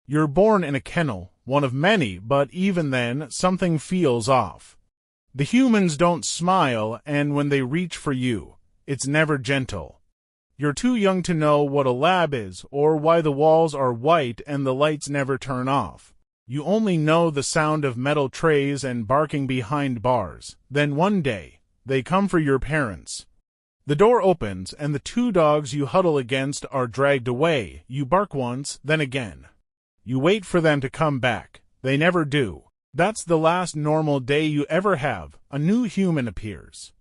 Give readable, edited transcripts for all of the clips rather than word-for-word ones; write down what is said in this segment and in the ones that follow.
You're born in a kennel, one of many, but even then, something feels off. The humans don't smile, and when they reach for you, it's never gentle. You're too young to know what a lab is, or why the walls are white and the lights never turn off. You only know the sound of metal trays and barking behind bars. Then one day, they come for your parents. The door opens, and the two dogs you huddle against are dragged away. You bark once, then again. You wait for them to come back. They never do. That's the last normal day you ever have. A new human appears.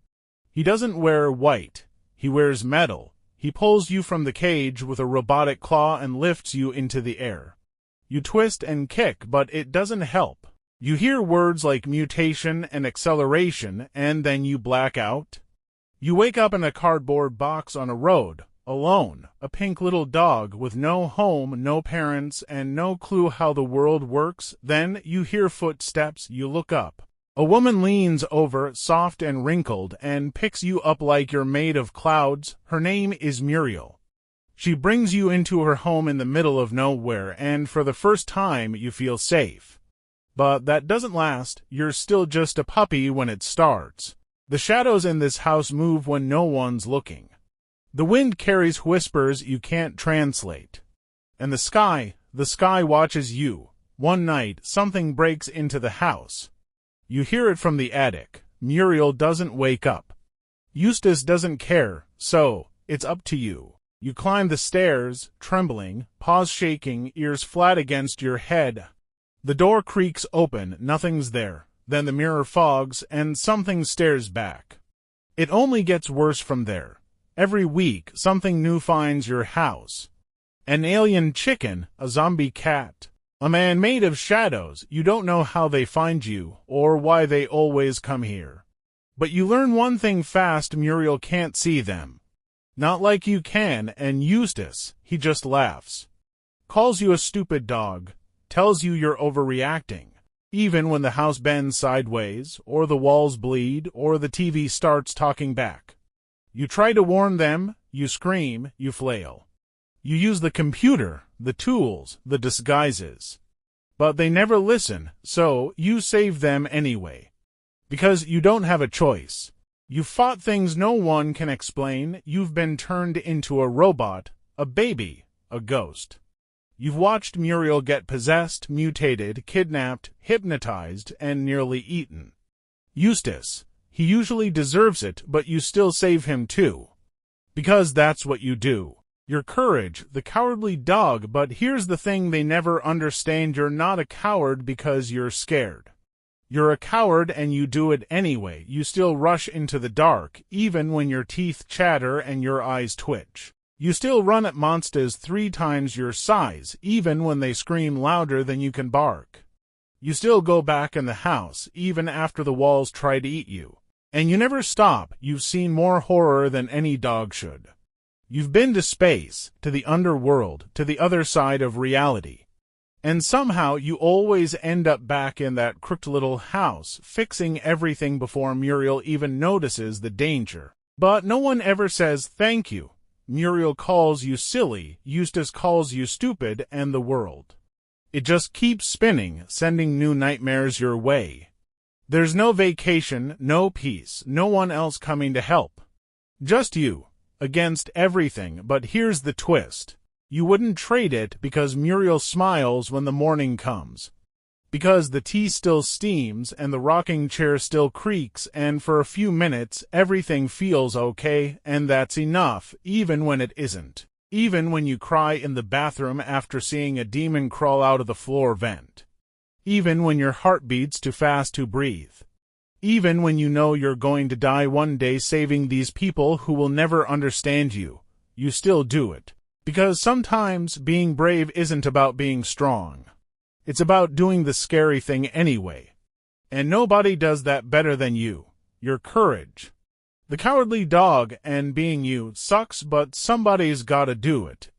He doesn't wear white. He wears metal. He pulls you from the cage with a robotic claw and lifts you into the air. You twist and kick, but it doesn't help. You hear words like mutation and acceleration, and then you black out. You wake up in a cardboard box on a road, alone, a pink little dog with no home, no parents, and no clue how the world works. Then you hear footsteps. You look up. A woman leans over, soft and wrinkled, and picks you up like you're made of clouds. Her name is Muriel. She brings you into her home in the middle of nowhere, and for the first time you feel safe. But that doesn't last. You're still just a puppy when it starts. The shadows in this house move when no one's looking. The wind carries whispers you can't translate. And the sky watches you. One night, something breaks into the house. You hear it from the attic. Muriel doesn't wake up. Eustace doesn't care, so it's up to you. You climb the stairs, trembling, paws shaking, ears flat against your head. The door creaks open, nothing's there. Then the mirror fogs, and something stares back. It only gets worse from there. Every week, something new finds your house. An alien chicken, a zombie cat, a man made of shadows. You don't know how they find you, or why they always come here. But you learn one thing fast: Muriel can't see them. Not like you can, and Eustace, he just laughs. Calls you a stupid dog, tells you you're overreacting. Even when the house bends sideways, or the walls bleed, or the TV starts talking back. You try to warn them, you scream, you flail. You use the computer, the tools, the disguises. But they never listen, so you save them anyway. Because you don't have a choice. You've fought things no one can explain. You've been turned into a robot, a baby, a ghost. You've watched Muriel get possessed, mutated, kidnapped, hypnotized, and nearly eaten. Eustace, he usually deserves it, but you still save him too. Because that's what you do. Your courage, the cowardly dog. But here's the thing they never understand: you're not a coward because you're scared. You're a coward and you do it anyway. You still rush into the dark, even when your teeth chatter and your eyes twitch. You still run at monsters 3 times your size, even when they scream louder than you can bark. You still go back in the house, even after the walls try to eat you. And you never stop. You've seen more horror than any dog should. You've been to space, to the underworld, to the other side of reality. And somehow you always end up back in that crooked little house, fixing everything before Muriel even notices the danger. But no one ever says thank you. Muriel calls you silly, Eustace calls you stupid, and the world. It just keeps spinning, sending new nightmares your way. There's no vacation, no peace, no one else coming to help. Just you, against everything. But here's the twist. You wouldn't trade it, because Muriel smiles when the morning comes. Because the tea still steams and the rocking chair still creaks, and for a few minutes everything feels okay, and that's enough, even when it isn't. Even when you cry in the bathroom after seeing a demon crawl out of the floor vent. Even when your heart beats too fast to breathe. Even when you know you're going to die one day saving these people who will never understand you, you still do it. Because sometimes being brave isn't about being strong. It's about doing the scary thing anyway. And nobody does that better than you. Your courage. The cowardly dog, and being you, sucks, but somebody's gotta do it.